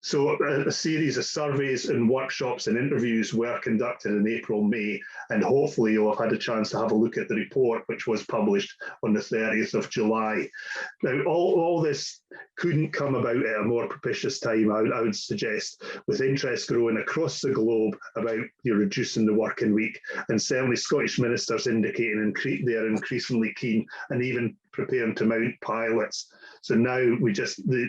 So a series of surveys and workshops and interviews were conducted in April, May, and hopefully you'll have had a chance to have a look at the report, which was published on the 30th of July. Now, all this couldn't come about at a more propitious time, I would suggest, with interest growing across the globe about reducing the working week, and certainly Scottish ministers indicating they are increasingly keen and even preparing to mount pilots. So now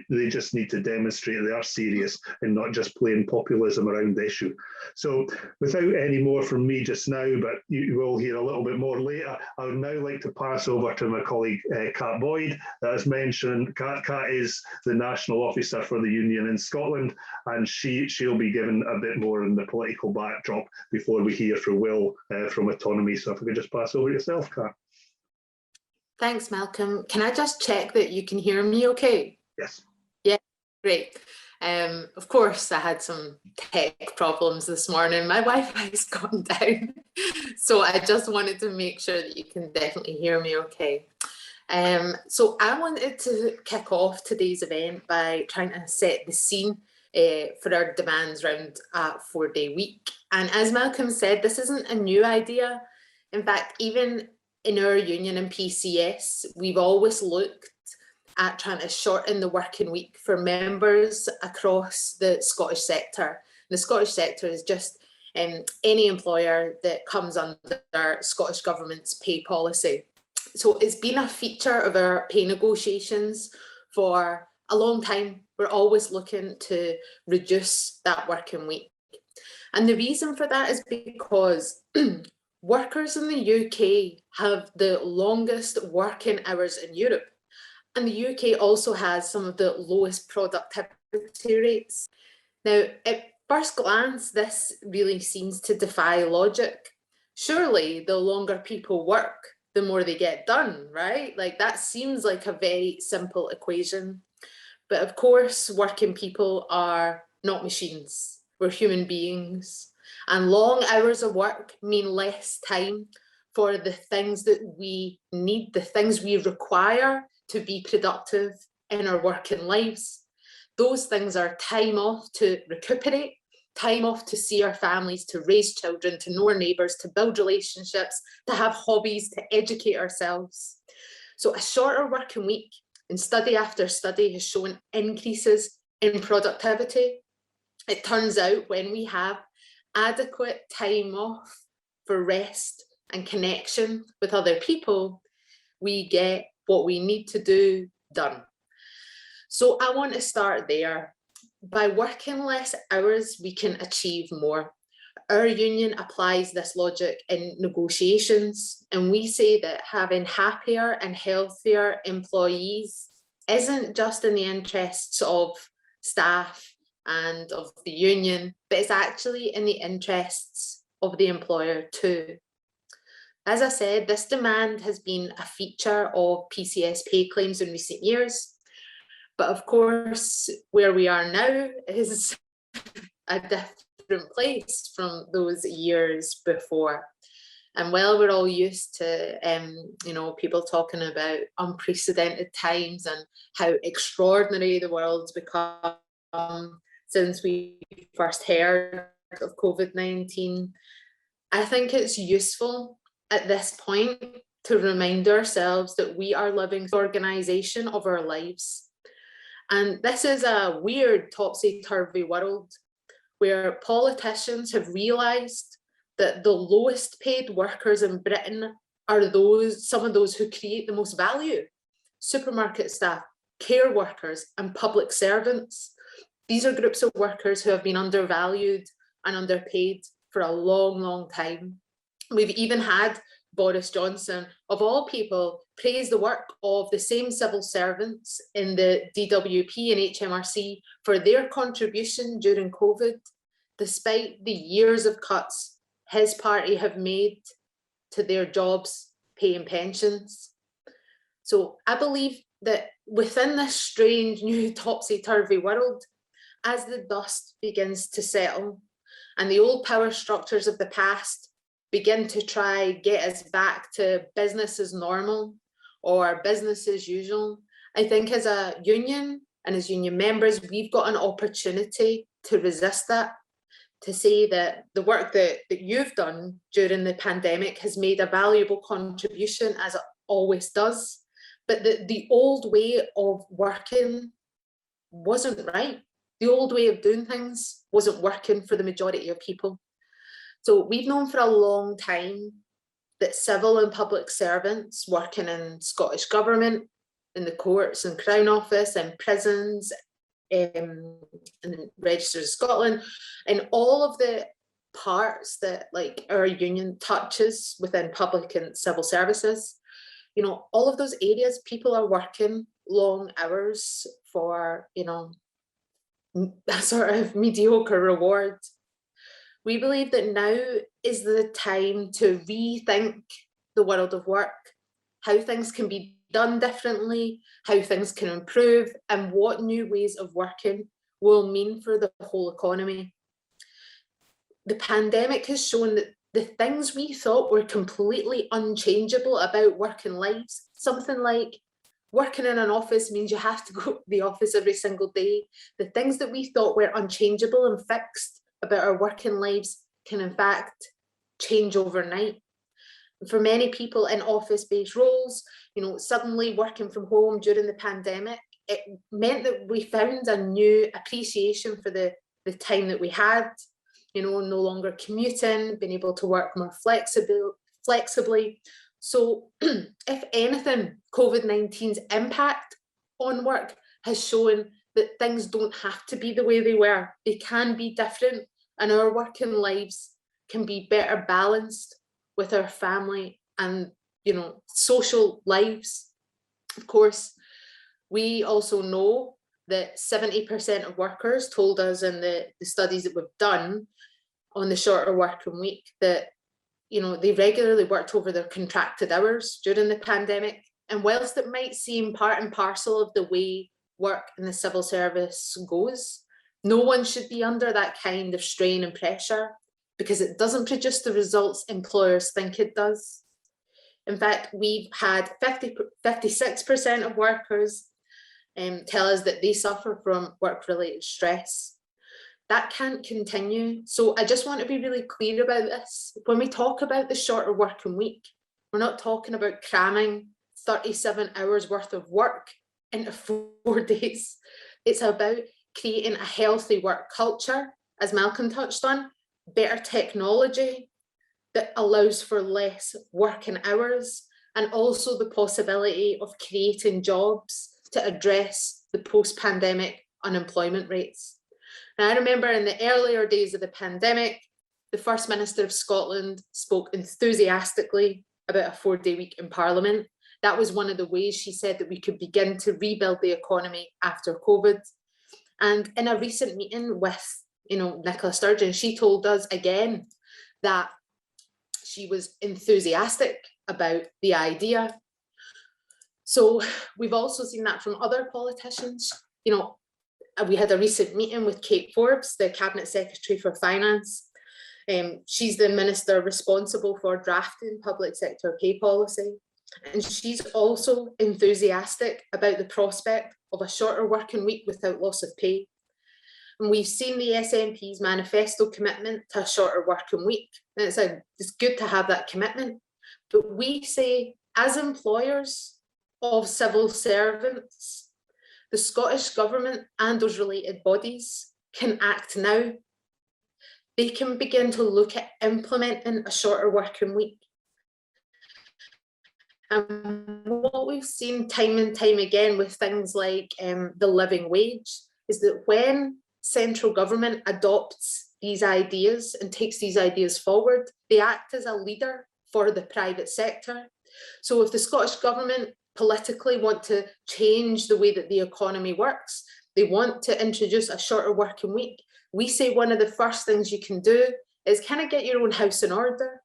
they just need to demonstrate they are serious and not just playing populism around the issue. So without any more from me just now, but you will hear a little bit more later, I would now like to pass over to my colleague Kat Boyd. As mentioned, Kat is the national officer for the union in Scotland, and she'll be given a bit more in the political backdrop before we hear from Will from Autonomy. So if we could just pass over yourself, Kat. Thanks, Malcolm. Can I just check that you can hear me okay? Yes. Yeah, great. Of course, I had some tech problems this morning. My Wi-Fi's gone down. So I just wanted to make sure that you can definitely hear me okay. So I wanted to kick off today's event by trying to set the scene for our demands around a 4-day week. And as Malcolm said, this isn't a new idea. In fact, even in our union and PCS, we've always looked at trying to shorten the working week for members across the Scottish sector. The Scottish sector is just any employer that comes under Scottish Government's pay policy. So it's been a feature of our pay negotiations for a long time. We're always looking to reduce that working week. And the reason for that is because workers in the UK have the longest working hours in Europe. And the UK also has some of the lowest productivity rates. Now, at first glance, this really seems to defy logic. Surely, the longer people work, the more they get done, right? Like that seems like a very simple equation. But of course, working people are not machines. We're human beings. And long hours of work mean less time for the things that we need, the things we require to be productive in our working lives. Those things are time off to recuperate, time off to see our families, to raise children, to know our neighbours, to build relationships, to have hobbies, to educate ourselves. So a shorter working week, and study after study has shown increases in productivity. It turns out when we have adequate time off for rest and connection with other people, we get what we need to do done. So I want to start there. By working less hours, we can achieve more. Our union applies this logic in negotiations, and we say that having happier and healthier employees isn't just in the interests of staff and of the union, but it's actually in the interests of the employer too. As I said, this demand has been a feature of PCS pay claims in recent years, but of course, where we are now is a different place from those years before. And while we're all used to, people talking about unprecedented times and how extraordinary the world's become since we first heard of COVID-19, I think it's useful at this point to remind ourselves that we are living the organisation of our lives. And this is a weird topsy-turvy world where politicians have realised that the lowest paid workers in Britain are some of those who create the most value. Supermarket staff, care workers, and public servants. These are groups of workers who have been undervalued and underpaid for a long, long time. We've even had Boris Johnson, of all people, praise the work of the same civil servants in the DWP and HMRC for their contribution during COVID, despite the years of cuts his party have made to their jobs, pay and pensions. So I believe that within this strange new topsy-turvy world, as the dust begins to settle and the old power structures of the past begin to try get us back to business as normal or business as usual, I think as a union, And as union members, we've got an opportunity to resist that, to say that the work that you've done during the pandemic has made a valuable contribution, as it always does, but that the old way of working wasn't right. The old way of doing things wasn't working for the majority of people. So we've known for a long time that civil and public servants working in Scottish Government, in the courts and Crown Office and prisons, and Register of Scotland, and all of the parts that like our union touches within public and civil services, you know, all of those areas, people are working long hours for, you know, a sort of mediocre reward. We believe that now is the time to rethink the world of work, how things can be done differently, how things can improve, and what new ways of working will mean for the whole economy. The pandemic has shown that the things we thought were completely unchangeable about working lives, something like working in an office means you have to go to the office every single day, the things that we thought were unchangeable and fixed about our working lives can in fact change overnight. For many people in office-based roles, you know, suddenly working from home during the pandemic, it meant that we found a new appreciation for the time that we had, you know, no longer commuting, being able to work more flexibly. So if anything, COVID-19's impact on work has shown that things don't have to be the way they were. They can be different, and our working lives can be better balanced with our family and, you know, social lives. Of course, we also know that 70% of workers told us in the studies that we've done on the shorter working week that, you know, they regularly worked over their contracted hours during the pandemic. And whilst it might seem part and parcel of the way work in the civil service goes, no one should be under that kind of strain and pressure, because it doesn't produce the results employers think it does. In fact, we've had 56% of workers tell us that they suffer from work-related stress. That can't continue. So I just want to be really clear about this. When we talk about the shorter working week, we're not talking about cramming 37 hours worth of work into 4 days. It's about creating a healthy work culture, as Malcolm touched on, better technology that allows for less working hours, and also the possibility of creating jobs to address the post-pandemic unemployment rates. And I remember in the earlier days of the pandemic, the First Minister of Scotland spoke enthusiastically about a 4-day week in Parliament. That was one of the ways she said that we could begin to rebuild the economy after COVID. And in a recent meeting with, you know, Nicola Sturgeon, she told us again that she was enthusiastic about the idea. So we've also seen that from other politicians. You know, we had a recent meeting with Kate Forbes, the Cabinet Secretary for Finance. She's the minister responsible for drafting public sector pay policy. And she's also enthusiastic about the prospect of a shorter working week without loss of pay. And we've seen the SNP's manifesto commitment to a shorter working week. And it's good to have that commitment. But we say, as employers of civil servants, the Scottish Government and those related bodies can act now. They can begin to look at implementing a shorter working week. And what we've seen time and time again with things like the living wage is that when central government adopts these ideas and takes these ideas forward, they act as a leader for the private sector. So if the Scottish Government politically want to change the way that the economy works, they want to introduce a shorter working week, we say one of the first things you can do is kind of get your own house in order.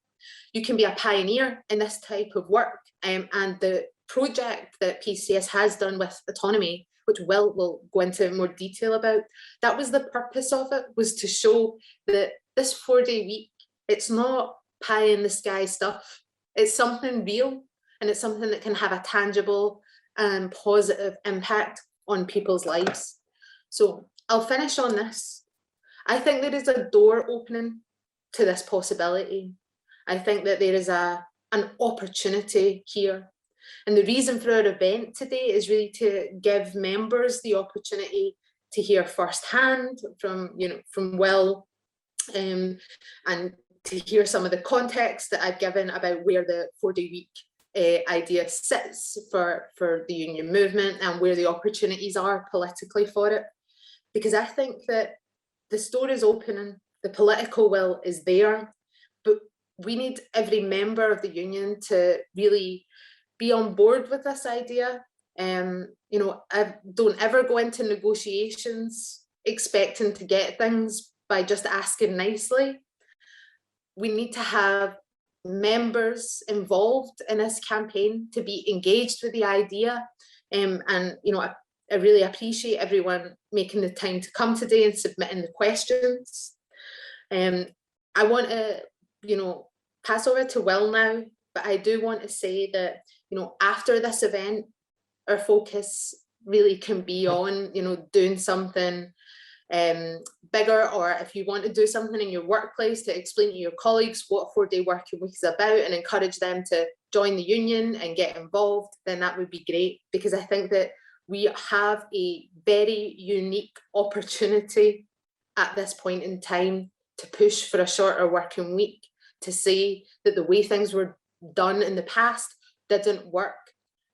You can be a pioneer in this type of work, and the project that PCS has done with Autonomy, which we'll go into more detail about, that was the purpose of it, was to show that this 4-day week, it's not pie in the sky stuff. It's something real, and it's something that can have a tangible and positive impact on people's lives. So I'll finish on this. I think there is a door opening to this possibility. I think that there is an opportunity here. And the reason for our event today is really to give members the opportunity to hear firsthand from Will, and to hear some of the context that I've given about where the 4-day week idea sits for the union movement and where the opportunities are politically for it. Because I think that the store is opening, the political will is there, but we need every member of the union to really be on board with this idea. I don't ever go into negotiations expecting to get things by just asking nicely. We need to have members involved in this campaign to be engaged with the idea. I really appreciate everyone making the time to come today and submitting the questions. I want to, pass over to Will now, but I do want to say that, after this event, our focus really can be on, doing something bigger, or if you want to do something in your workplace to explain to your colleagues what 4-day working week is about and encourage them to join the union and get involved, then that would be great, because I think that we have a very unique opportunity at this point in time to push for a shorter working week, to say that the way things were done in the past didn't work,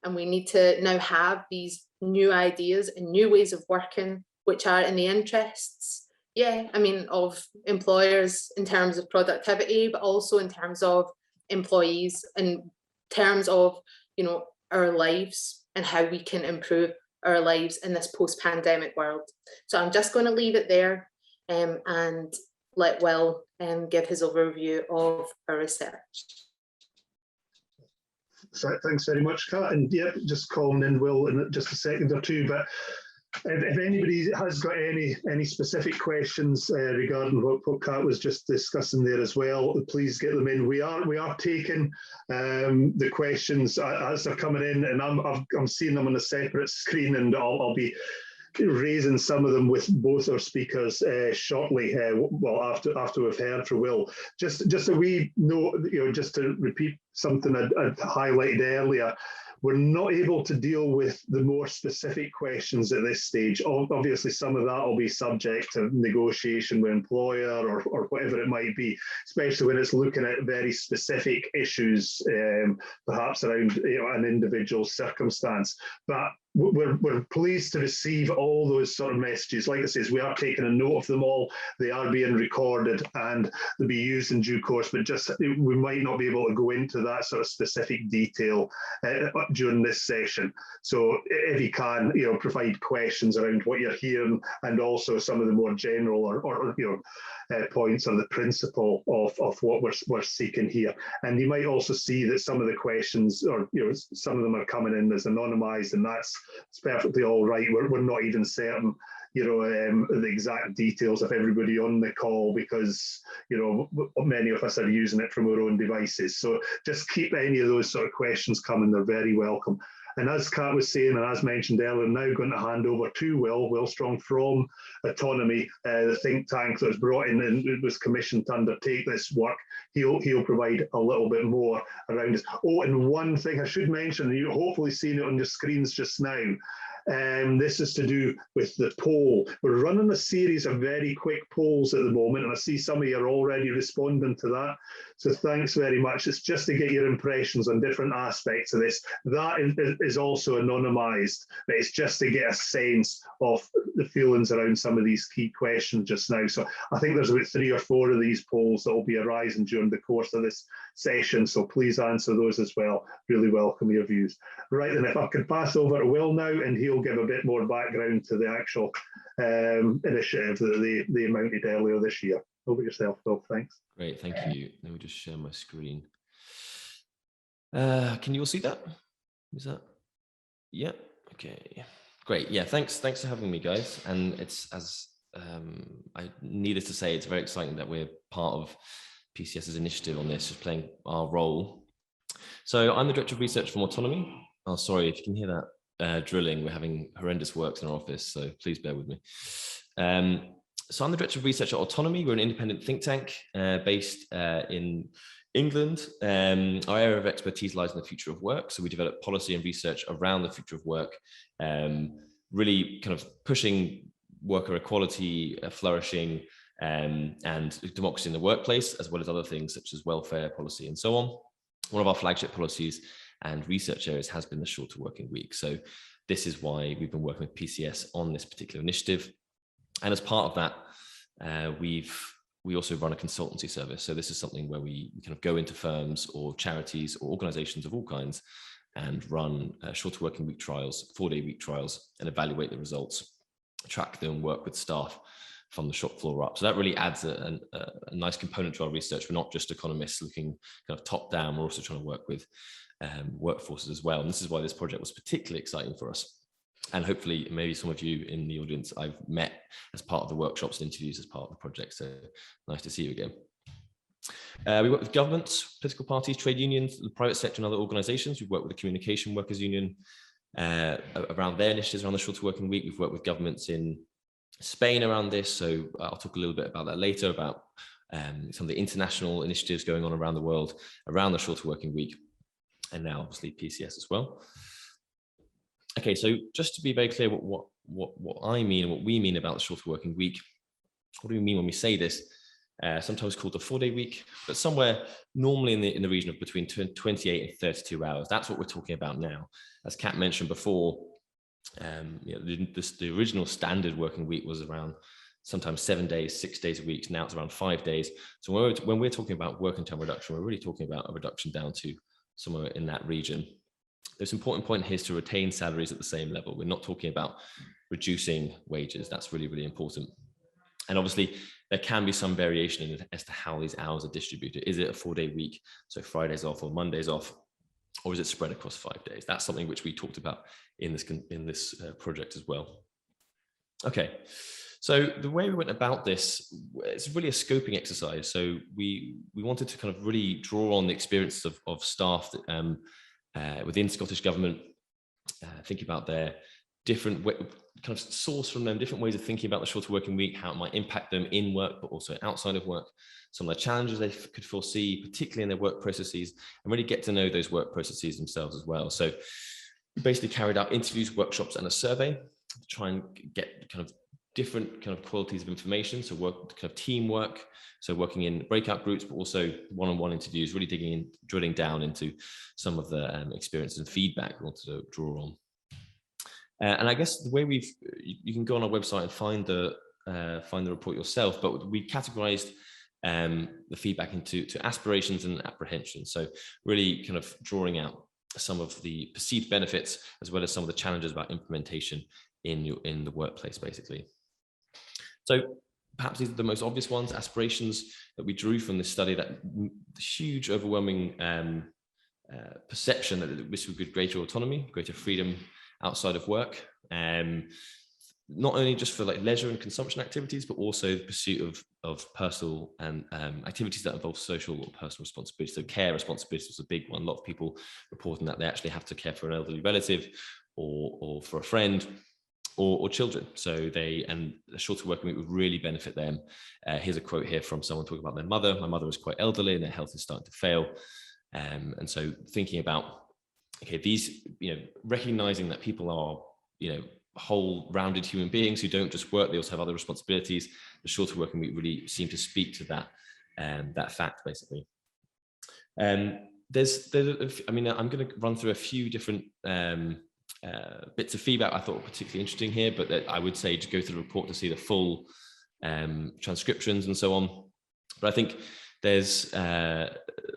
and we need to now have these new ideas and new ways of working which are in the interests, of employers in terms of productivity, but also in terms of employees, in terms of, our lives and how we can improve our lives in this post-pandemic world. So I'm just going to leave it there and let Will give his overview of our research. So thanks very much, Kat. And just calling in Will in just a second or two. But if anybody has got any specific questions regarding what Kat was just discussing there as well, please get them in. We are taking the questions as they're coming in, and I'm seeing them on a separate screen, and I'll be raising some of them with both our speakers shortly. After we've heard from Will, just a wee note, just to repeat something I'd highlighted earlier. We're not able to deal with the more specific questions at this stage. Obviously, some of that will be subject to negotiation with employer or whatever it might be, especially when it's looking at very specific issues, perhaps around an individual circumstance. But we're pleased to receive all those sort of messages. Like I say, we are taking a note of them all. They are being recorded and they'll be used in due course, but we might not be able to go into that sort of specific detail during this session. So if you can, provide questions around what you're hearing, and also some of the more general or points or the principle of what we're seeking here. And you might also see that some of the questions, or some of them are coming in as anonymized, and it's perfectly all right. We're not even certain the exact details of everybody on the call, because many of us are using it from our own devices. So just keep any of those sort of questions coming. They're very welcome. And as Kat was saying, and as mentioned earlier, I'm now going to hand over to Will Strong from Autonomy, the think tank that was brought in and it was commissioned to undertake this work. He'll provide a little bit more around this. Oh, and one thing I should mention, you've hopefully seen it on your screens just now. This is to do with the poll. We're running a series of very quick polls at the moment, and I see some of you are already responding to that. So thanks very much. It's just to get your impressions on different aspects of this. That is also anonymized, but it's just to get a sense of the feelings around some of these key questions just now. So I think there's about 3 or 4 of these polls that will be arising during the course of this session. So please answer those as well. Really welcome your views. Right, then if I could pass over to Will now, and he'll give a bit more background to the actual initiative that they mounted earlier this year. Over yourself, Will. Thanks. Great, thank you. Let me just share my screen. Can you all see that? Is that? Yeah. Okay. Great. Yeah. Thanks for having me, guys. And it's, as I needed to say, it's very exciting that we're part of PCS's initiative on this, just playing our role. So I'm the Director of Research from Autonomy. Oh, sorry if you can hear that drilling. We're having horrendous works in our office, so please bear with me. So I'm the Director of Research at Autonomy. We're an independent think tank based in England. Our area of expertise lies in the future of work. So we develop policy and research around the future of work, really kind of pushing worker equality, flourishing, and democracy in the workplace, as well as other things such as welfare policy and so on. One of our flagship policies and research areas has been the shorter working week. So this is why we've been working with PCS on this particular initiative. And as part of that, we also run a consultancy service. So this is something where we kind of go into firms or charities or organizations of all kinds and run shorter working week trials, 4-day week trials, and evaluate the results, track them, work with staff from the shop floor up. So that really adds a nice component to our research. We're not just economists looking kind of top down, we're also trying to work with workforces as well. And this is why this project was particularly exciting for us. And hopefully maybe some of you in the audience I've met as part of the workshops and interviews as part of the project. So nice to see you again. We work with governments, political parties, trade unions, the private sector and other organizations. We've worked with the Communication Workers Union around their initiatives around the shorter working week. We've worked with governments in Spain around this. So I'll talk a little bit about that later, about some of the international initiatives going on around the world around the shorter working week. And now obviously PCS as well. Okay, so just to be very clear what I mean and what we mean about the shorter working week, what do we mean when we say this? Sometimes called the 4-day week, but somewhere normally in the region of between 28 and 32 hours. That's what we're talking about now. As Kat mentioned before, the original standard working week was around sometimes 7 days, 6 days a week. Now it's around 5 days. So when we're talking about working time reduction, we're really talking about a reduction down to somewhere in that region. This important point here is to retain salaries at the same level. We're not talking about reducing wages. That's really, really important. And obviously, there can be some variation as to how these hours are distributed. Is it a 4-day week, so Fridays off or Mondays off, or is it spread across 5 days? That's something which we talked about in this project as well. Okay, so the way we went about this, it's really a scoping exercise. So we wanted to kind of really draw on the experience of staff that, within Scottish Government, thinking about their different kind of source from them, different ways of thinking about the shorter working week, how it might impact them in work, but also outside of work, some of the challenges they could foresee, particularly in their work processes, and really get to know those work processes themselves as well. So we basically carried out interviews, workshops, and a survey to try and get kind of different kind of qualities of information. So work, kind of teamwork, so working in breakout groups, but also one-on-one interviews, really digging in, drilling down into some of the experiences and feedback we wanted to draw on. And I guess the way you can go on our website and find the report yourself, but we categorized the feedback into aspirations and apprehensions. So really kind of drawing out some of the perceived benefits as well as some of the challenges about implementation in the workplace, basically. So perhaps these are the most obvious ones, aspirations that we drew from this study, that huge overwhelming perception that this would give greater autonomy, greater freedom outside of work, not only just for like leisure and consumption activities, but also the pursuit of personal and activities that involve social or personal responsibility. So care responsibility was a big one. A lot of people reporting that they actually have to care for an elderly relative or for a friend or children. So and a shorter working week would really benefit them. Here's a quote here from someone talking about their mother. My mother was quite elderly and their health is starting to fail. And so thinking about, okay, these, recognizing that people are, whole rounded human beings who don't just work, they also have other responsibilities. The shorter working week really seemed to speak to that fact, basically. I'm going to run through a few different bits of feedback I thought were particularly interesting here, but that I would say to go through the report to see the full transcriptions and so on. But I think there's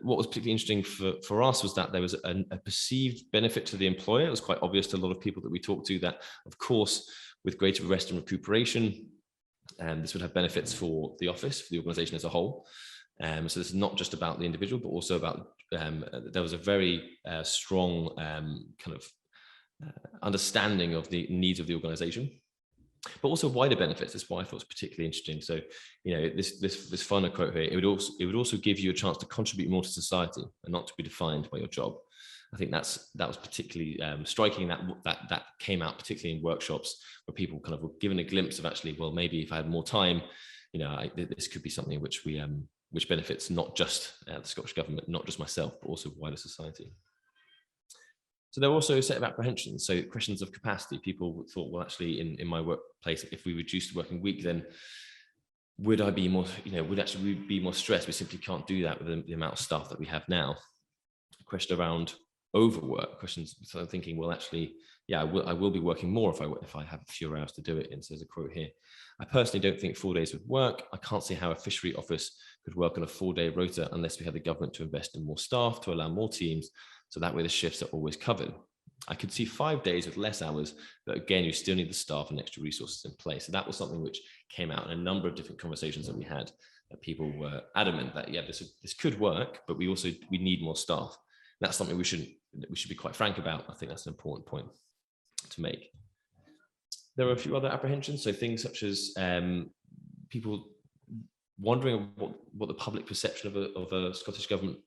what was particularly interesting for us was that there was a perceived benefit to the employer. It was quite obvious to a lot of people that we talked to that, of course, with greater rest and recuperation, this would have benefits for the office, for the organization as a whole. So this is not just about the individual, but also about, there was a very strong kind of understanding of the needs of the organization, but also wider benefits. That's why I thought it was particularly interesting. So, this final quote here, it would also give you a chance to contribute more to society and not to be defined by your job. I think that was particularly striking. That came out particularly in workshops where people kind of were given a glimpse of actually, well, maybe if I had more time, you know, this could be something which which benefits not just the Scottish Government, not just myself, but also wider society. So there were also a set of apprehensions. So questions of capacity. People thought, well, actually, in my workplace, if we reduced the working week, then would I be more, you know, would actually we be more stressed? We simply can't do that with the amount of staff that we have now. A question around overwork. Questions. So I'm thinking, well, actually, yeah, I will be working more if I have fewer hours to do it. And so there's a quote here. I personally don't think 4 days would work. I can't see how a fishery office could work on a 4-day rota unless we had the government to invest in more staff to allow more teams. So that way the shifts are always covered. I could see 5 days with less hours, but again, you still need the staff and extra resources in place. So that was something which came out in a number of different conversations that we had, that people were adamant that, yeah, this could work, but we need more staff. And that's something we should be quite frank about. I think that's an important point to make. There are a few other apprehensions. So things such as people wondering what the public perception of a Scottish government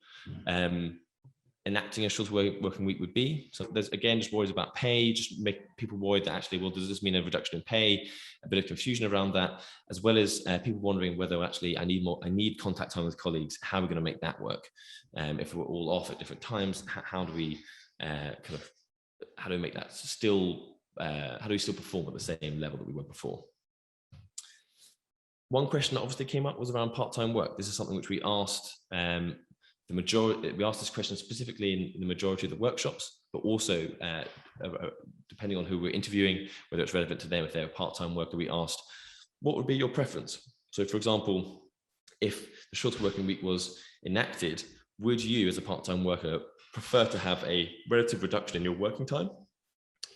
enacting a shorter working week would be. So there's, again, just worries about pay, just make people worried that actually, well, does this mean a reduction in pay? A bit of confusion around that, as well as people wondering whether actually I need contact time with colleagues. How are we going to make that work? If we're all off at different times, how do we make that still, how do we still perform at the same level that we were before? One question that obviously came up was around part-time work. This is something which we asked we asked this question specifically in the majority of the workshops, but also depending on who we're interviewing, whether it's relevant to them, if they're a part-time worker, we asked, what would be your preference? So for example, if the shorter working week was enacted, would you as a part-time worker prefer to have a relative reduction in your working time,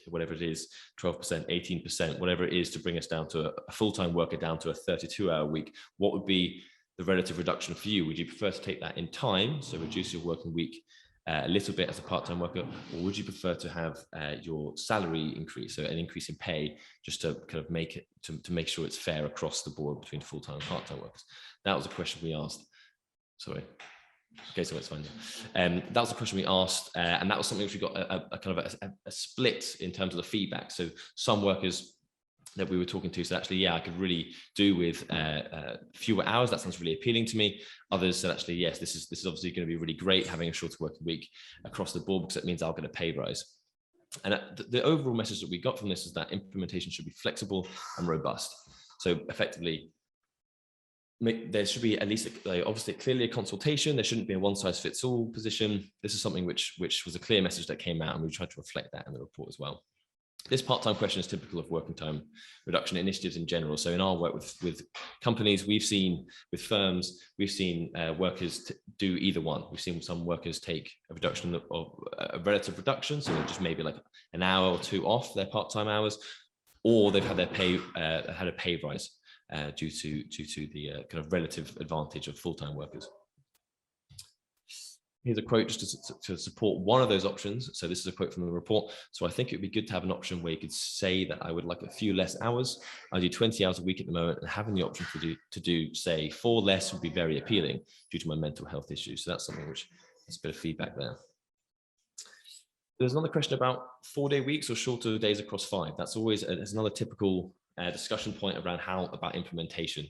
whatever it is, 12%, 18%, whatever it is, to bring us down to a full-time worker down to a 32-hour week? What would be the relative reduction for you? Would you prefer to take that in time, so reduce your working week a little bit as a part-time worker, or would you prefer to have your salary increase, so an increase in pay, just to kind of make it to make sure it's fair across the board between full-time and part-time workers? That was a question we asked. Sorry. Okay, so it's fine. That was a question we asked, and that was something which we got a kind of a split in terms of the feedback. So some workers that we were talking to said, actually, yeah, I could really do with fewer hours. That sounds really appealing to me. Others said, actually, yes, this is obviously going to be really great, having a shorter working week across the board, because it means I'll get a pay rise. And the overall message that we got from this is that implementation should be flexible and robust. So effectively, there should be at least obviously clearly a consultation. There shouldn't be a one-size-fits-all position. This is something which was a clear message that came out, and we tried to reflect that in the report as well. This part-time question is typical of working time reduction initiatives in general. So in our work with companies, we've seen with firms, we've seen workers do either one. We've seen some workers take a reduction of a relative reduction, so just maybe like an hour or two off their part-time hours, or they've had their pay had a pay rise due to the kind of relative advantage of full-time workers. Here's a quote just to support one of those options. So this is a quote from the report. So I think it would be good to have an option where you could say that I would like a few less hours. I do 20 hours a week at the moment, and having the option to do say 4 less would be very appealing due to my mental health issues. So that's something which is a bit of feedback there. There's another question about 4-day weeks or shorter days across 5. That's always another typical discussion point around about implementation.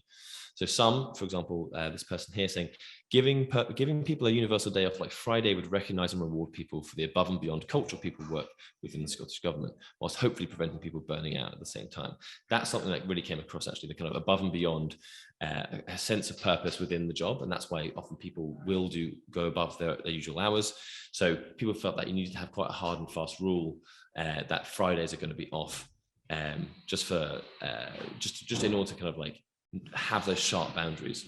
So some, for example, this person here saying, giving people a universal day off like Friday would recognise and reward people for the above and beyond cultural people work within the Scottish Government, whilst hopefully preventing people burning out at the same time. That's something that really came across, actually, the kind of above and beyond, a sense of purpose within the job. And that's why often people will go above their usual hours. So people felt that you needed to have quite a hard and fast rule that Fridays are going to be off, just in order to kind of like have those sharp boundaries.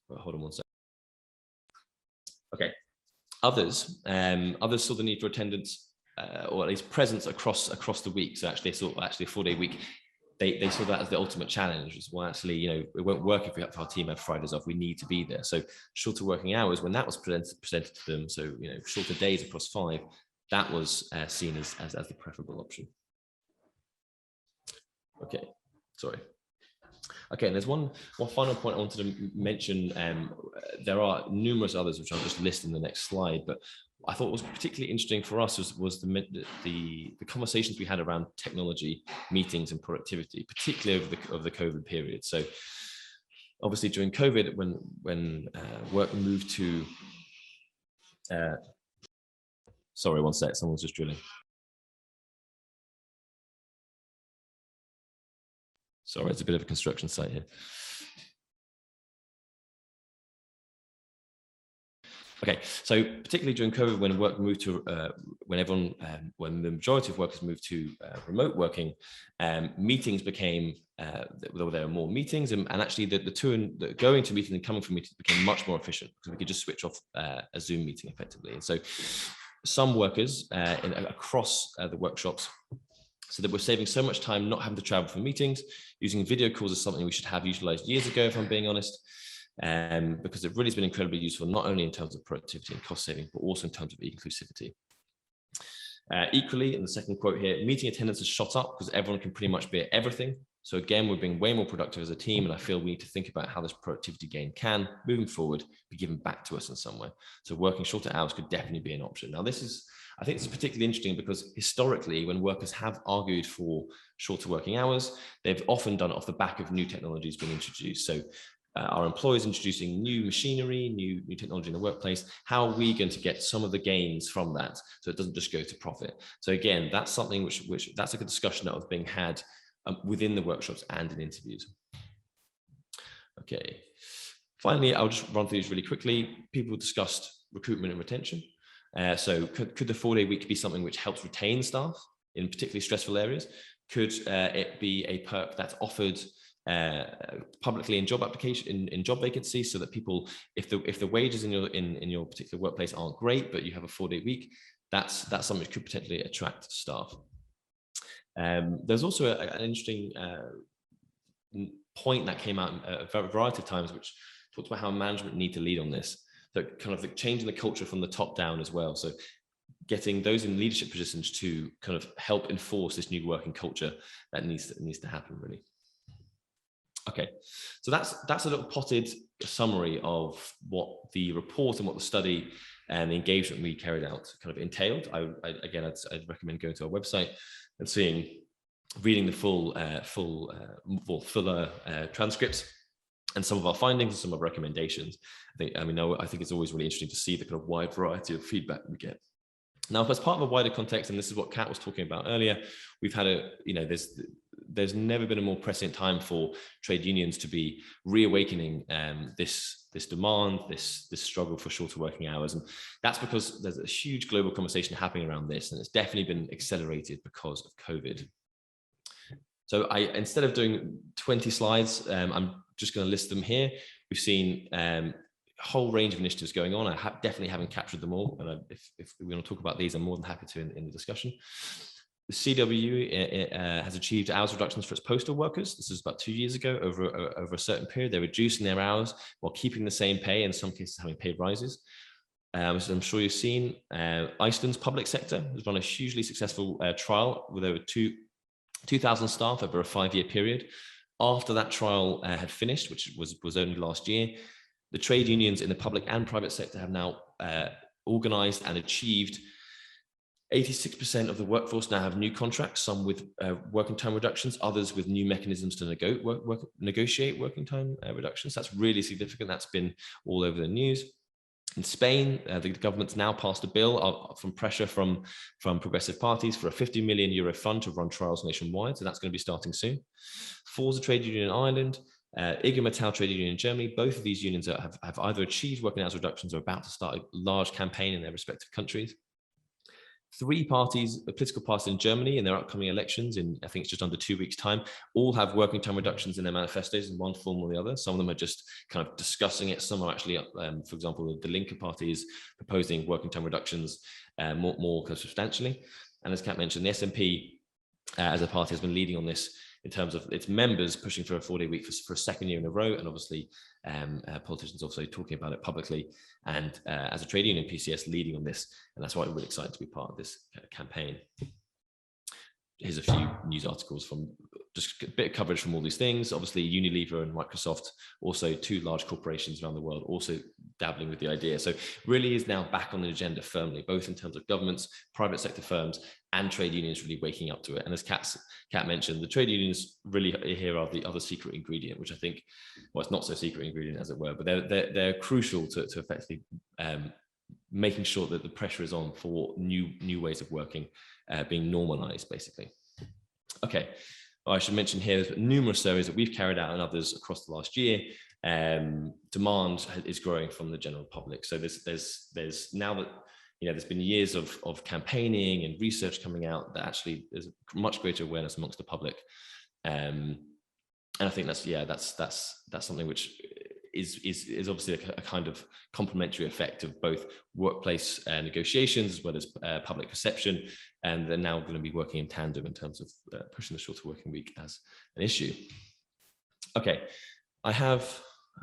Well, hold on one second. Okay. Others saw the need for attendance or at least presence across the week. So actually, they saw a 4-day week. They saw that as the ultimate challenge. As well, actually, you know, it won't work if our team have Fridays off. We need to be there. So shorter working hours, when that was presented to them, so you know, shorter days across 5, that was seen as the preferable option. Okay, sorry. Okay, and there's one final point I wanted to mention. There are numerous others which I'll just list in the next slide, but I thought was particularly interesting for us was the conversations we had around technology, meetings, and productivity, particularly over the COVID period. So obviously during COVID, when work moved to sorry, one sec, someone's just drilling. Sorry, it's a bit of a construction site here. Okay, so particularly during COVID, when work moved to, when the majority of workers moved to remote working, meetings became, there were more meetings, and actually the going to meetings and coming from meetings became much more efficient because we could just switch off a Zoom meeting effectively. And so some workers across the workshops, so that we're saving so much time not having to travel for meetings. Using video calls is something we should have utilized years ago, if I'm being honest. Because it really has been incredibly useful, not only in terms of productivity and cost saving, but also in terms of inclusivity. Equally, in the second quote here, meeting attendance has shot up because everyone can pretty much be at everything. So again, we're being way more productive as a team, and I feel we need to think about how this productivity gain can, moving forward, be given back to us in some way. So working shorter hours could definitely be an option. Now, I think it's particularly interesting because historically, when workers have argued for shorter working hours, they've often done it off the back of new technologies being introduced. So our employers introducing new machinery, new technology in the workplace. How are we going to get some of the gains from that so it doesn't just go to profit? So again, that's something which that's a good discussion that was being had within the workshops and in interviews. Okay. Finally, I'll just run through these really quickly. People discussed recruitment and retention. So could the 4-day week be something which helps retain staff in particularly stressful areas? Could it be a perk that's offered publicly in job application, in job vacancies, so that people, if the wages in your particular workplace aren't great, but you have a 4-day week, that's something that could potentially attract staff. There's also an interesting point that came out a variety of times, which talks about how management need to lead on this. So kind of changing the culture from the top down as well. So getting those in leadership positions to kind of help enforce this new working culture that needs to happen, really. Okay, so that's a little potted summary of what the report and what the study and the engagement we carried out kind of entailed. I'd recommend going to our website and reading the fuller transcripts and some of our findings and some of our recommendations. I think it's always really interesting to see the kind of wide variety of feedback we get. Now, as part of a wider context, and this is what Kat was talking about earlier, we've had there's never been a more pressing time for trade unions to be reawakening this demand, this struggle for shorter working hours. And that's because there's a huge global conversation happening around this, and it's definitely been accelerated because of COVID. So instead of doing 20 slides, I'm just going to list them here. We've seen a whole range of initiatives going on. I definitely haven't captured them all, and if we want to talk about these, I'm more than happy to in the discussion. The CW has achieved hours reductions for its postal workers. This is about 2 years ago. Over a certain period, they're reducing their hours while keeping the same pay, in some cases having paid rises. As I'm sure you've seen, Iceland's public sector has run a hugely successful trial with over 2,000 staff over a 5-year period. After that trial had finished, which was only last year, the trade unions in the public and private sector have now organized and achieved 86% of the workforce now have new contracts, some with working time reductions, others with new mechanisms to negotiate working time reductions. That's really significant. That's been all over the news. In Spain, the government's now passed a bill from pressure from progressive parties for a €50 million fund to run trials nationwide. So that's going to be starting soon. Forza Trade Union in Ireland, IG Metall Trade Union in Germany, both of these unions have either achieved working hours reductions or about to start a large campaign in their respective countries. 3 parties, political parties in Germany in their upcoming elections in, I think it's just under 2 weeks' time, all have working time reductions in their manifestos in one form or the other. Some of them are just kind of discussing it. Some are actually, for example, the Linke Party is proposing working time reductions more kind of substantially. And as Kat mentioned, the SNP as a party has been leading on this in terms of its members pushing for a 4-day week for a second year in a row, and obviously politicians also talking about it publicly, and as a trade union, PCS leading on this, and that's why I'm really excited to be part of this campaign. here's a few news articles from just a bit of coverage from all these things. Obviously, Unilever and Microsoft, also two large corporations around the world, also dabbling with the idea. So really is now back on the agenda firmly, both in terms of governments, private sector firms, and trade unions really waking up to it. And as Kat mentioned, the trade unions really here are the other secret ingredient, which I think, well, it's not so secret ingredient as it were, but they're crucial to effectively making sure that the pressure is on for new ways of working being normalized, basically. Okay, well, I should mention here there's numerous surveys that we've carried out and others across the last year. Demand is growing from the general public. So there's now that, you know, there's been years of campaigning and research coming out that actually there's much greater awareness amongst the public. And I think that's something which is obviously a kind of complementary effect of both workplace negotiations as well as public perception, and they're now going to be working in tandem in terms of pushing the shorter working week as an issue. Okay, I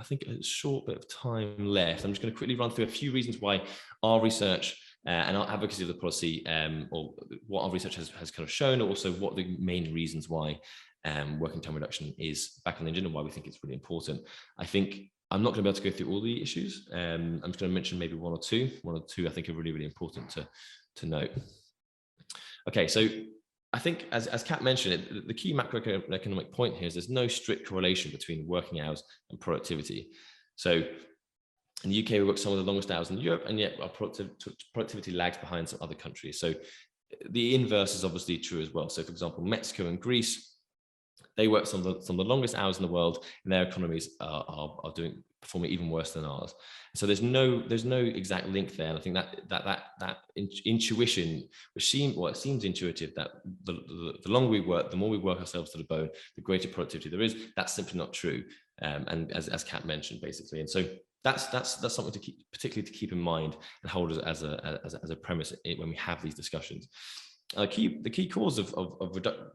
think a short bit of time left. I'm just going to quickly run through a few reasons why our research and our advocacy of the policy, or what our research has kind of shown, or also what the main reasons why working time reduction is back on the agenda, why we think it's really important. I think I'm not going to be able to go through all the issues. I'm just going to mention maybe one or two I think are really, really important to note. Okay, so I think as Kat mentioned, the key macroeconomic point here is there's no strict correlation between working hours and productivity. So in the UK, we work some of the longest hours in Europe, and yet our productivity lags behind some other countries. So the inverse is obviously true as well. So for example, Mexico and Greece, they work some of the longest hours in the world, and their economies are performing even worse than ours. So there's no exact link there. And I think that intuition, which seems intuitive, that the longer we work, the more we work ourselves to the bone, the greater productivity there is. That's simply not true. And as Kat mentioned, basically, and so that's something to particularly keep in mind and hold as a premise when we have these discussions. The key cause of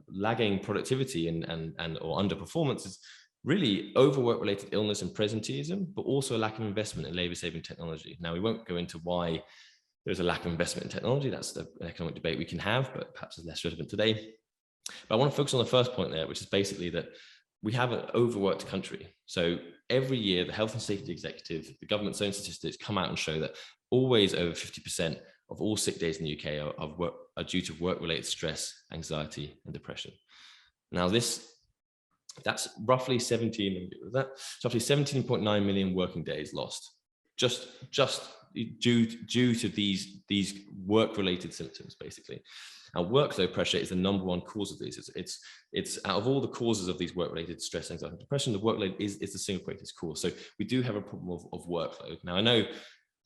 lagging productivity and or underperformance is really overwork related illness and presenteeism, but also a lack of investment in labor saving technology. Now, we won't go into why there's a lack of investment in technology. That's an economic debate we can have, but perhaps it's less relevant today. But I want to focus on the first point there, which is basically that we have an overworked country. So every year, the health and safety executive, the government's own statistics come out and show that always over 50% of all sick days in the UK are due to work-related stress, anxiety, and depression. Now, that's roughly 17.9 million working days lost, just due to these work-related symptoms, basically. Now, workload pressure is the number one cause of these. It's out of all the causes of these work-related stress, anxiety, and depression, the workload is the single greatest cause. So we do have a problem of workload. Now, I know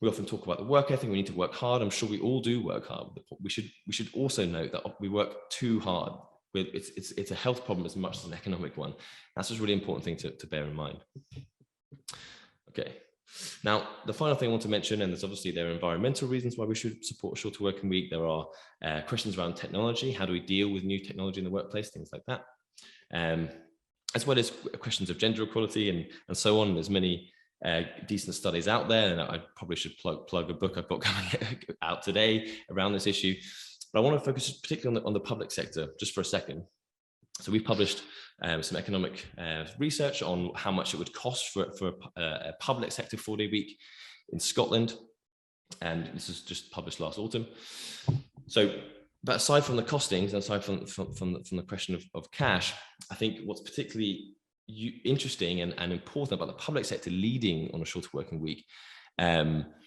we often talk about the work ethic. We need to work hard. I'm sure we all do work hard. We should also note that we work too hard. It's a health problem as much as an economic one. That's just a really important thing to bear in mind. Okay. Now, the final thing I want to mention, and there's obviously there are environmental reasons why we should support a shorter working week. There are questions around technology. How do we deal with new technology in the workplace? Things like that. As well as questions of gender equality and so on. There's many decent studies out there, and I probably should plug a book I've got coming out today around this issue. But I want to focus particularly on the public sector just for a second. So we've published some economic research on how much it would cost for a public sector 4-day week in Scotland, and this was just published last autumn. So, but aside from the costings, and aside from the question of cash, I think what's particularly interesting and important about the public sector leading on a shorter working week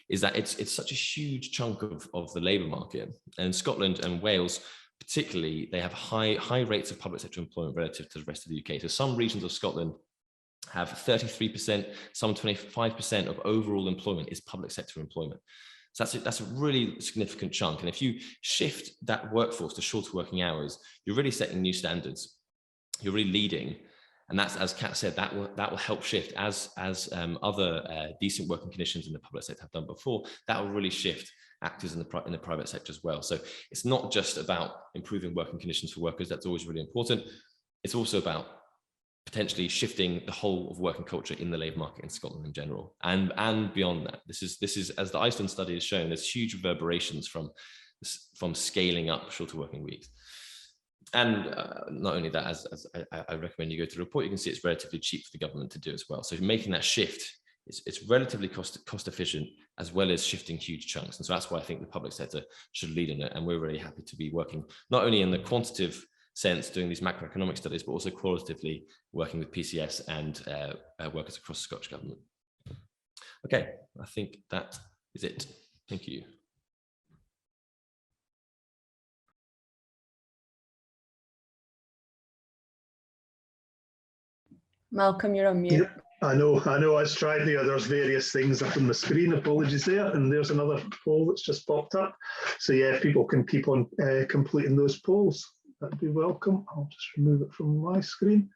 is that it's such a huge chunk of the labour market. And Scotland and Wales particularly, they have high rates of public sector employment relative to the rest of the UK. So some regions of Scotland have 33%, some 25% of overall employment is public sector employment. So that's a really significant chunk. And if you shift that workforce to shorter working hours, you're really setting new standards. You're really leading. And that's, as Kat said, that will help shift as other decent working conditions in the public sector have done before. That will really shift actors in the private sector as well. So it's not just about improving working conditions for workers. That's always really important. It's also about potentially shifting the whole of working culture in the labour market in Scotland in general, and beyond that. This is as the Iceland study has shown, there's huge reverberations from scaling up shorter working weeks. And not only that, as I recommend you go to the report, you can see it's relatively cheap for the government to do as well. So making that shift, it's relatively cost efficient, as well as shifting huge chunks. And so that's why I think the public sector should lead on it. And we're really happy to be working not only in the quantitative sense, doing these macroeconomic studies, but also qualitatively working with PCS and workers across the Scottish Government. Okay, I think that is it. Thank you. Malcolm, you're on mute. Yep, I know. I was trying there. There's various things up on the screen. Apologies there. And there's another poll that's just popped up. So yeah, if people can keep on completing those polls, that'd be welcome. I'll just remove it from my screen.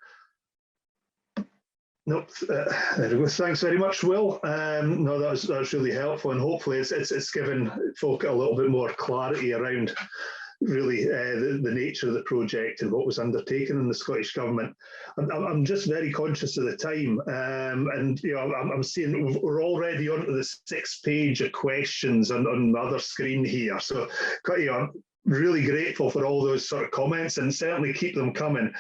Nope. There we go. Thanks very much, Will. No, that was really helpful, and hopefully it's given folk a little bit more clarity around really the nature of the project and what was undertaken in the Scottish Government. I'm just very conscious of the time, and you know, I'm seeing we're already onto the 6th page of questions on the other screen here. So, you know, I'm really grateful for all those sort of comments, and certainly keep them coming.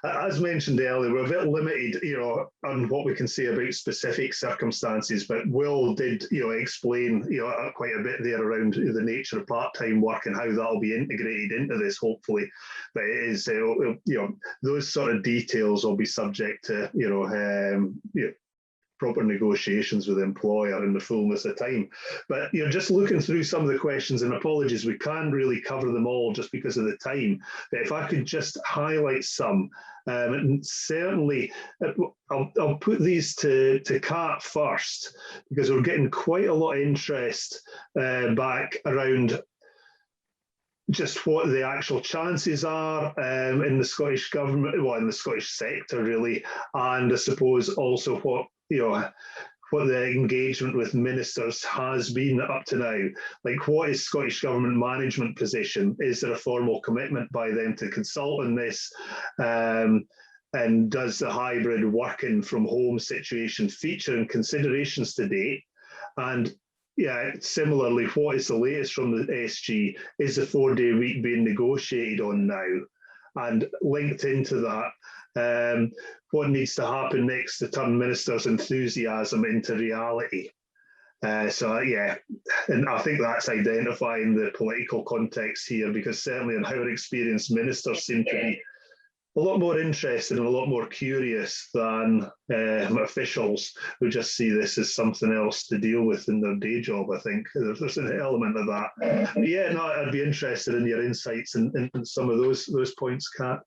As mentioned earlier, we're a bit limited, you know, on what we can say about specific circumstances, but Will did, you know, explain, you know, quite a bit there around the nature of part-time work and how that'll be integrated into this, hopefully. But it is, you know, those sort of details will be subject to, you know, proper negotiations with the employer in the fullness of time. But you know, just looking through some of the questions, and apologies, we can't really cover them all just because of the time. But if I could just highlight some, and certainly I'll put these to Kat first, because we're getting quite a lot of interest back around just what the actual chances are in the Scottish Government, well, in the Scottish sector really, and I suppose also what, you know, what the engagement with ministers has been up to now. Like, what is Scottish Government management position? Is there a formal commitment by them to consult on this? And does the hybrid working from home situation feature in considerations to date? And yeah, similarly, what is the latest from the SG? Is the 4-day week being negotiated on now? And linked into that, what needs to happen next to turn ministers' enthusiasm into reality? So yeah, and I think that's identifying the political context here, because certainly in our experience, ministers seem to be a lot more interested and a lot more curious than officials who just see this as something else to deal with in their day job. I think there's an element of that. But yeah, no, I'd be interested in your insights and some of those points, Kat.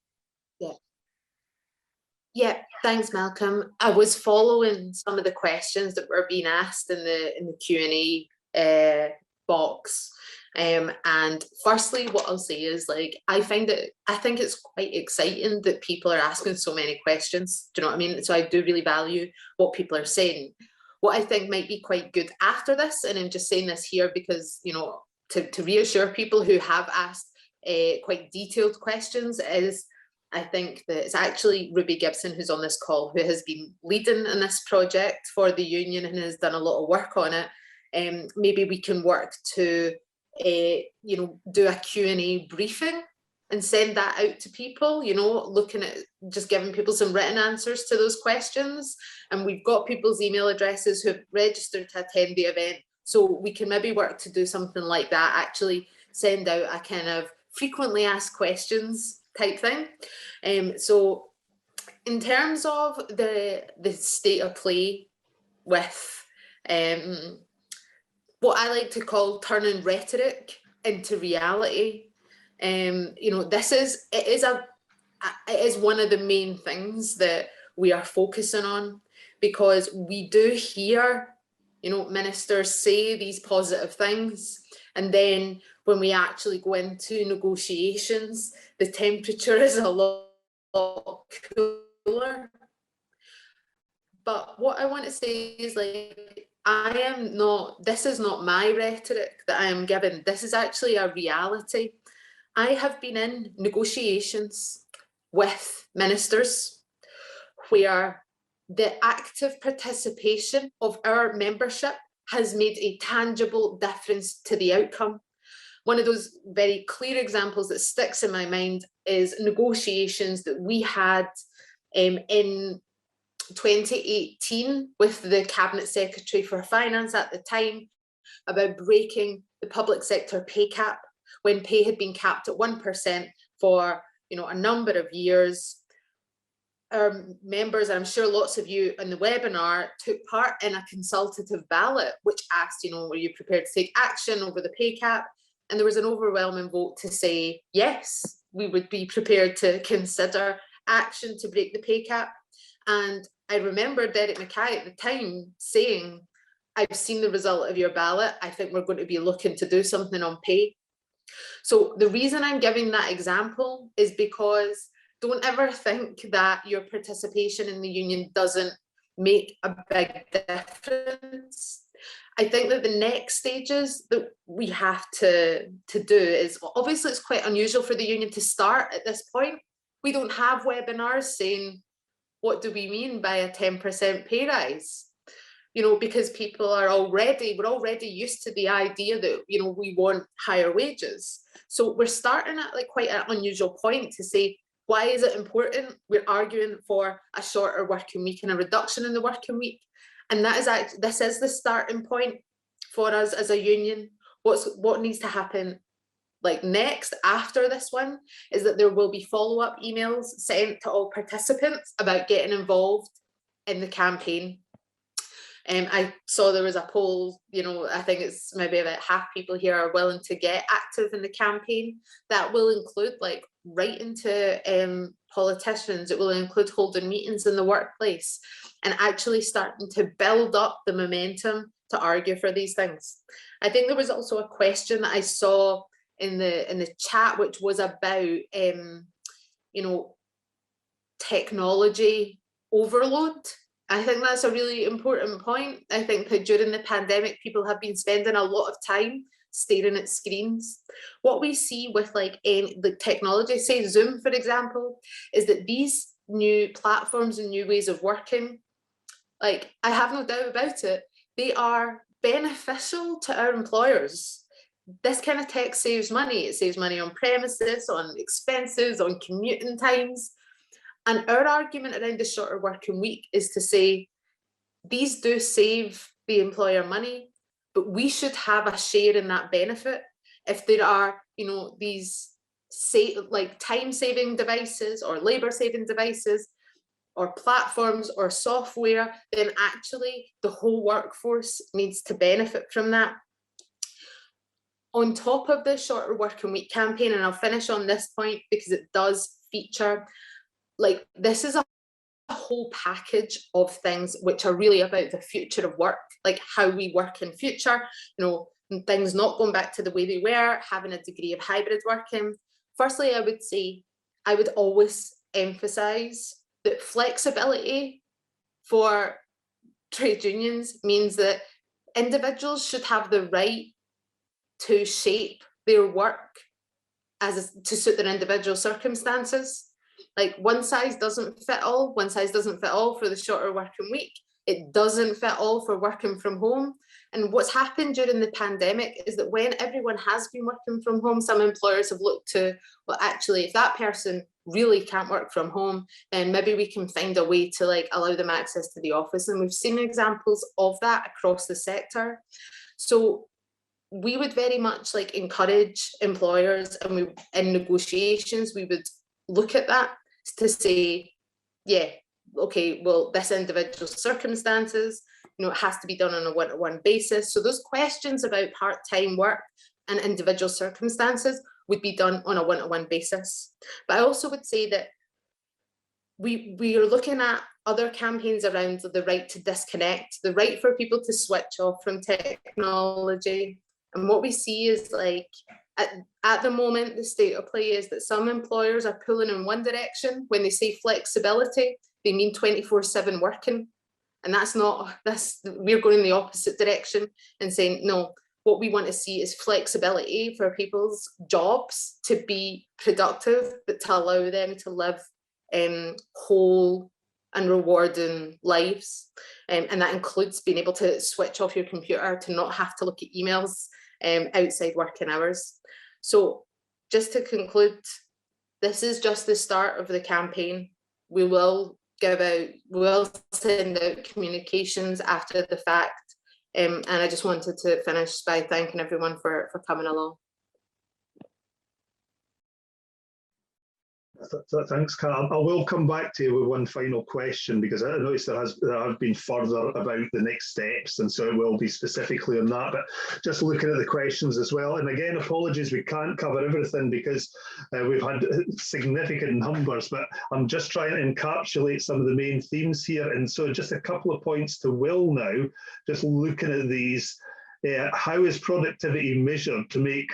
Yeah, thanks, Malcolm. I was following some of the questions that were being asked in the Q&A box. And firstly, what I'll say is, like, I think it's quite exciting that people are asking so many questions. Do you know what I mean? So I do really value what people are saying. What I think might be quite good after this, and I'm just saying this here because, you know, to reassure people who have asked quite detailed questions, is I think that it's actually Ruby Gibson who's on this call, who has been leading in this project for the union and has done a lot of work on it. Maybe we can work to you know, do a Q&A briefing and send that out to people, you know, looking at just giving people some written answers to those questions. And we've got people's email addresses who have registered to attend the event. So we can maybe work to do something like that, actually send out a kind of frequently asked questions type thing. So in terms of the state of play with what I like to call turning rhetoric into reality, you know, it is one of the main things that we are focusing on, because we do hear, you know, ministers say these positive things, and then when we actually go into negotiations, the temperature is a lot cooler. But what I want to say is, like, this is not my rhetoric that I am given. This is actually a reality. I have been in negotiations with ministers where the active participation of our membership has made a tangible difference to the outcome. one of those very clear examples that sticks in my mind is negotiations that we had in 2018 with the Cabinet Secretary for Finance at the time about breaking the public sector pay cap when pay had been capped at 1% for a number of years. Our members, I'm sure lots of you in the webinar, took part in a consultative ballot which asked, were you prepared to take action over the pay cap? And there was an overwhelming vote to say yes, we would be prepared to consider action to break the pay cap. And I remember Derek Mackay at the time saying, I've seen the result of your ballot. I think we're going to be looking to do something on pay. So the reason I'm giving that example is because don't ever think that your participation in the union doesn't make a big difference. I think that the next stages that we have to do is, obviously it's quite unusual for the union to start at this point. We don't have webinars saying, what do we mean by a 10% pay rise? Because we're already used to the idea that, we want higher wages. So we're starting at quite an unusual point to say, why is it important? We're arguing for a shorter working week and a reduction in the working week. And this is the starting point for us as a union. What needs to happen next after this one is that there will be follow-up emails sent to all participants about getting involved in the campaign. I saw there was a poll, I think it's maybe about half people here are willing to get active in the campaign. That will include writing to politicians. It will include holding meetings in the workplace and actually starting to build up the momentum to argue for these things. I think there was also a question that I saw in the chat, which was about technology overload. I think that's a really important point. I think that during the pandemic, people have been spending a lot of time staring at screens. What we see with the technology, say Zoom, for example, is that these new platforms and new ways of working, I have no doubt about it, they are beneficial to our employers. This kind of tech saves money. It saves money on premises, on expenses, on commuting times. And our argument around the shorter working week is to say, these do save the employer money, but we should have a share in that benefit. If there are, these time-saving devices or labor-saving devices or platforms or software, then actually the whole workforce needs to benefit from that. On top of the shorter working week campaign, and I'll finish on this point because it does feature, this is a whole package of things which are really about the future of work, how we work in future, things not going back to the way they were, having a degree of hybrid working. Firstly, I would say, I would always emphasize that flexibility for trade unions means that individuals should have the right to shape their work to suit their individual circumstances. One size doesn't fit all. One size doesn't fit all for the shorter working week. It doesn't fit all for working from home. And what's happened during the pandemic is that when everyone has been working from home, some employers have looked to, well, actually, if that person really can't work from home, then maybe we can find a way to allow them access to the office. And we've seen examples of that across the sector. So we would very much encourage employers, and in negotiations, we would look at that to say, yeah, okay, well, this individual circumstances, it has to be done on a one-to-one basis. So those questions about part-time work and individual circumstances would be done on a one-to-one basis. But I also would say that we are looking at other campaigns around the right to disconnect, the right for people to switch off from technology. And what we see is at the moment, the state of play is that some employers are pulling in one direction. When they say flexibility, they mean 24/7 working. And we're going in the opposite direction and saying, no, what we want to see is flexibility for people's jobs to be productive, but to allow them to live whole and rewarding lives. And that includes being able to switch off your computer, to not have to look at emails outside working hours. So just to conclude, this is just the start of the campaign. We will send out communications after the fact. And I just wanted to finish by thanking everyone for coming along. Thanks, Kat. I will come back to you with one final question, because I noticed there have been further about the next steps, and so it will be specifically on that. But just looking at the questions as well, and again, apologies, we can't cover everything because we've had significant numbers, but I'm just trying to encapsulate some of the main themes here. And so just a couple of points to Will now, just looking at these. How is productivity measured to make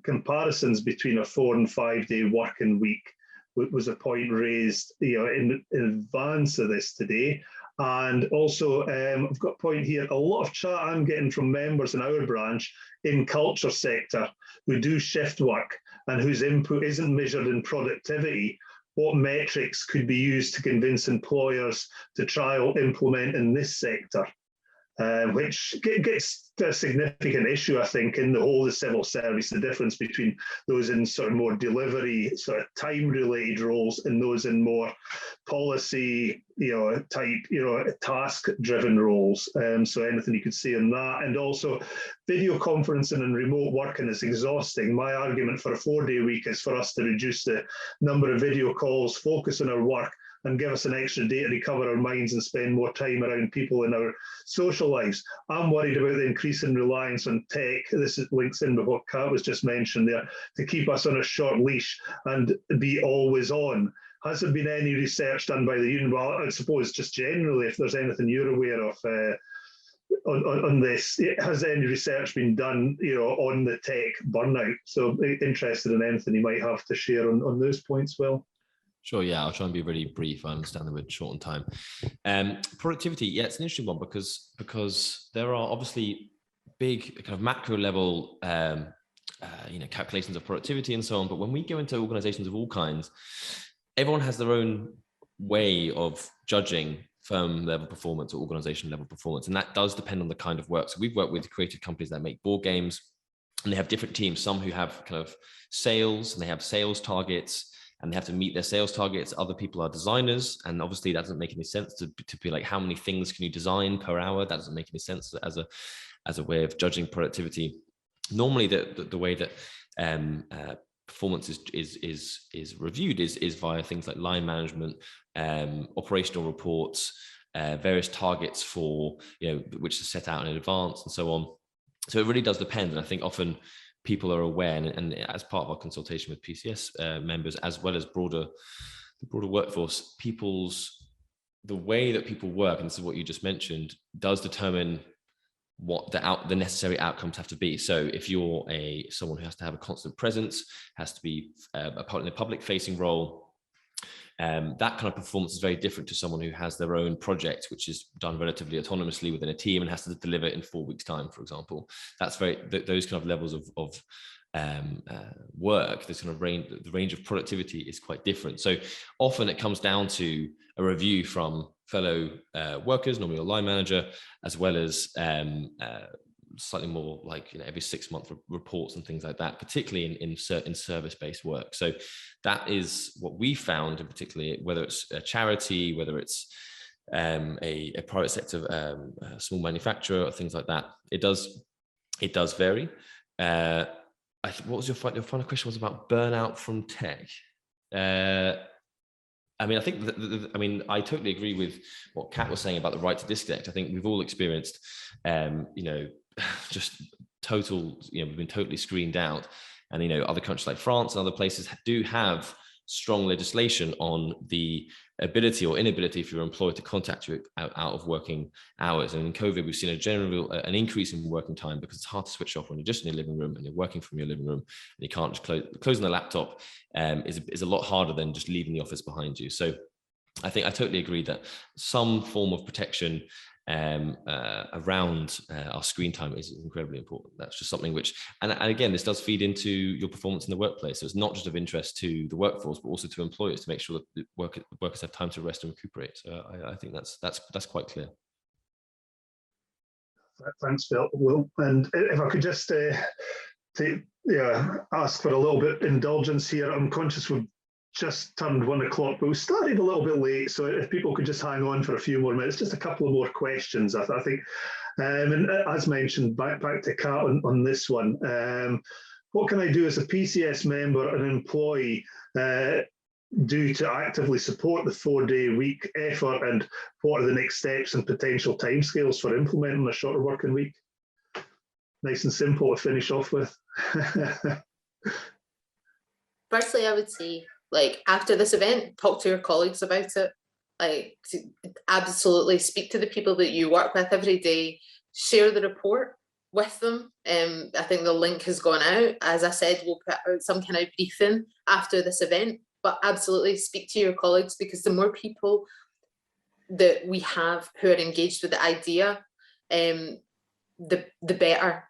comparisons between a 4 and 5 day working week? Was a point raised, in advance of this today. And also, I've got a point here, a lot of chat I'm getting from members in our branch in culture sector who do shift work and whose input isn't measured in productivity. What metrics could be used to convince employers to try or implement in this sector? Which gets a significant issue, I think, in the whole of the civil service, the difference between those in sort of more delivery, sort of time-related roles and those in more policy, type, task-driven roles. So anything you could say on that. And also, video conferencing and remote working is exhausting. My argument for a 4 day week is for us to reduce the number of video calls, focus on our work, and give us an extra day to recover our minds and spend more time around people in our social lives. I'm worried about the increasing reliance on tech. This links in with what Kat was just mentioned there, to keep us on a short leash and be always on. Has there been any research done by the union? Well, I suppose just generally, if there's anything you're aware of on this, has any research been done, on the tech burnout? So interested in anything you might have to share on those points, Will. Sure, yeah, I'll try and be really brief. I understand that we're short on time. Productivity, yeah, it's an interesting one because there are obviously big kind of macro level calculations of productivity and so on. But when we go into organizations of all kinds, everyone has their own way of judging firm level performance or organization level performance. And that does depend on the kind of work. So we've worked with creative companies that make board games, and they have different teams, some who have kind of sales, and they have sales targets, and they have to meet their sales targets. Other people are designers, and obviously that doesn't make any sense to be like, how many things can you design per hour? That doesn't make any sense as a way of judging productivity. Normally, the way that performance is reviewed is via things like line management, operational reports, various targets for which are set out in advance, and so on. So it really does depend, and I think often people are aware, and as part of our consultation with PCS members, as well as the broader workforce, the way that people work, and this is what you just mentioned, does determine what the necessary outcomes have to be. So if you're someone who has to have a constant presence, has to be in a public facing role, that kind of performance is very different to someone who has their own project, which is done relatively autonomously within a team and has to deliver it in 4 weeks' time, for example. That's those kind of levels of work. This kind of the range of productivity is quite different. So often it comes down to a review from fellow workers, normally a line manager, as well as slightly more like every 6 month reports and things like that, particularly in certain service-based work. So that is what we found, in particularly, whether it's a charity, whether it's a private sector, a small manufacturer, or things like that. It does vary. What was your final question? Was about burnout from tech. I mean, I think I totally agree with what Kat was saying about the right to disconnect. I think we've all experienced, just total, we've been totally screened out. And, other countries like France and other places do have strong legislation on the ability or inability for your employer to contact you out of working hours. And in COVID, we've seen an increase in working time because it's hard to switch off when you're just in your living room and you're working from your living room, and you can't just closing the laptop is a lot harder than just leaving the office behind you. So I think I totally agree that some form of protection around our screen time is incredibly important. That's just something which, and again, this does feed into your performance in the workplace. So it's not just of interest to the workforce, but also to employers to make sure that the workers have time to rest and recuperate. So I think that's quite clear. Thanks, Phil. Well, and if I could just ask for a little bit indulgence here. I'm conscious we've just turned 1 o'clock, but we started a little bit late. So if people could just hang on for a few more minutes, just a couple of more questions, I think. And as mentioned, back to Kat on this one. What can I do as a PCS member and employee do to actively support the 4-day week effort, and what are the next steps and potential timescales for implementing a shorter working week? Nice and simple to finish off with. Firstly, I would say, like, after this event, talk to your colleagues about it. Like, absolutely speak to the people that you work with every day, share the report with them. I think the link has gone out. As I said, we'll put out some kind of briefing after this event, but absolutely speak to your colleagues, because the more people that we have who are engaged with the idea, the better.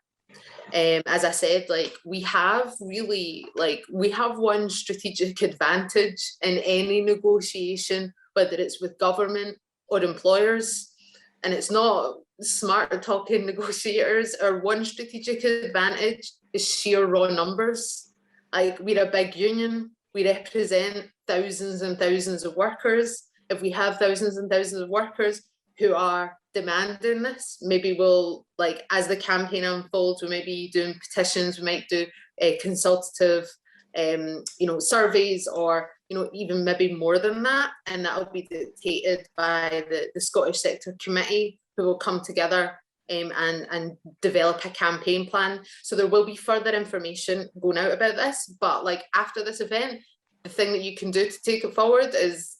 As I said, like, we have one strategic advantage in any negotiation, whether it's with government or employers, and it's not smart talking negotiators. Our one strategic advantage is sheer raw numbers. Like, we're a big union, we represent thousands and thousands of workers. If we have thousands and thousands of workers who are demanding this, maybe we'll, like, as the campaign unfolds, we may be doing petitions, we might do consultative surveys, or even maybe more than that, and that'll be dictated by the Scottish Sector Committee, who will come together and develop a campaign plan. So there will be further information going out about this, but like, after this event, the thing that you can do to take it forward is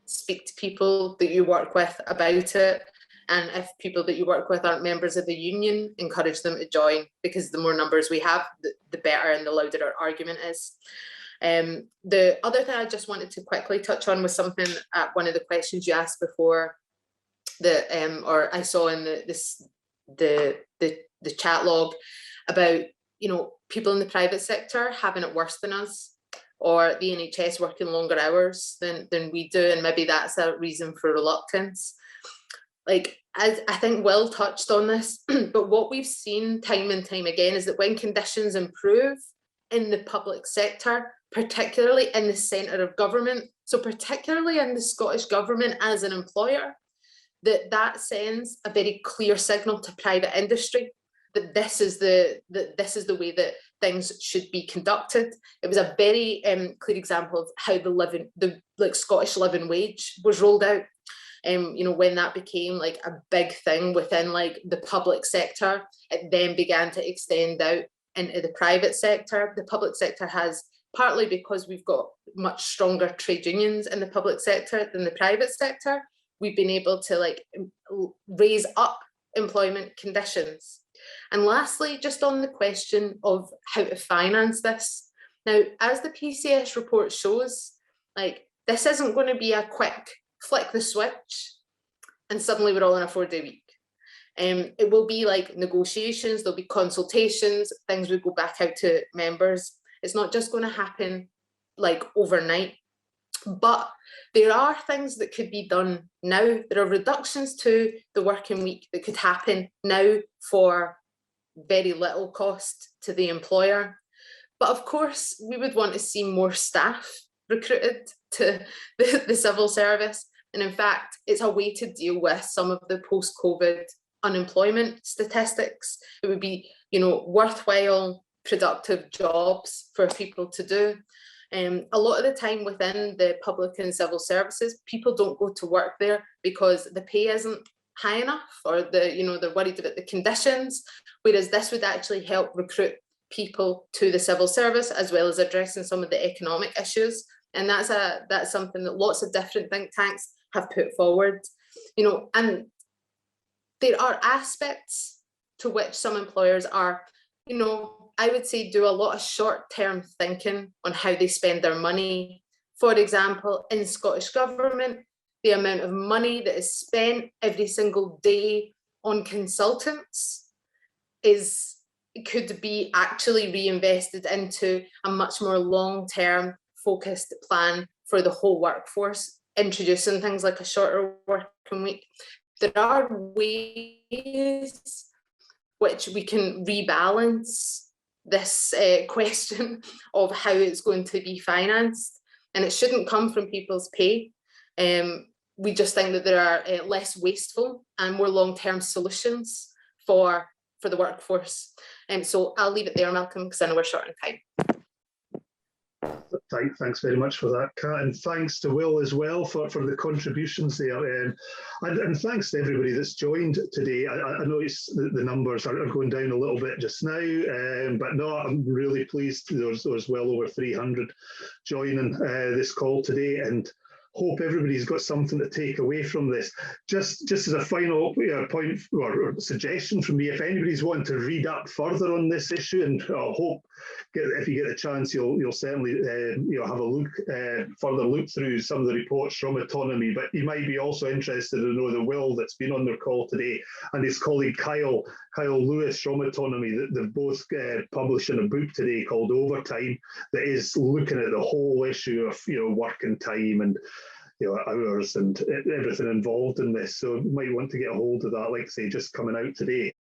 speak to people that you work with about it, and if people that you work with aren't members of the union, encourage them to join, because the more numbers we have, the better and the louder our argument is. The other thing I just wanted to quickly touch on was something at one of the questions you asked before, that or I saw in the chat log, about people in the private sector having it worse than us, or the NHS working longer hours than we do, and maybe that's a reason for reluctance. Like, as I think Will touched on this, but what we've seen time and time again is that when conditions improve in the public sector, particularly in the centre of government, so particularly in the Scottish Government as an employer, that sends a very clear signal to private industry that this is the way that things should be conducted. It was a very clear example of how the Scottish living wage was rolled out. When that became like a big thing within like the public sector, it then began to extend out into the private sector. The public sector has, partly because we've got much stronger trade unions in the public sector than the private sector, we've been able to like raise up employment conditions. And lastly, just on the question of how to finance this. Now, as the PCS report shows, like, this isn't going to be a quick flick the switch and suddenly we're all in a 4-day week. It will be like negotiations, there'll be consultations, things will go back out to members. It's not just going to happen like overnight, but there are things that could be done now. There are reductions to the working week that could happen now for very little cost to the employer. But of course, we would want to see more staff recruited to the civil service. And in fact, it's a way to deal with some of the post-COVID unemployment statistics. It would be, worthwhile, productive jobs for people to do. A lot of the time within the public and civil services, people don't go to work there because the pay isn't high enough, or they're worried about the conditions, whereas this would actually help recruit people to the civil service, as well as addressing some of the economic issues. And that's something that lots of different think tanks have put forward. And there are aspects to which some employers are, I would say, do a lot of short-term thinking on how they spend their money. For example, in Scottish Government, the amount of money that is spent every single day on consultants could be actually reinvested into a much more long-term focused plan for the whole workforce, introducing things like a shorter working week. There are ways which we can rebalance this question of how it's going to be financed, and it shouldn't come from people's pay. We just think that there are less wasteful and more long-term solutions for the workforce. So I'll leave it there, Malcolm, because I know we're short on time. Thanks very much for that, Kat, and thanks to Will as well for the contributions there, and thanks to everybody that's joined today. I notice the numbers are going down a little bit just now, but no, I'm really pleased. There's well over 300 joining this call today, and hope everybody's got something to take away from this. Just as a final point or suggestion from me, if anybody's wanting to read up further on this issue, and I hope if you get the chance, you'll certainly have a further look through some of the reports from Autonomy. But you might be also interested to know the Will that's been on their call today, and his colleague Kyle Lewis from Autonomy. They've both publishing a book today called Overtime that is looking at the whole issue of working time and hours and everything involved in this. So you might want to get a hold of that, like I say, just coming out today.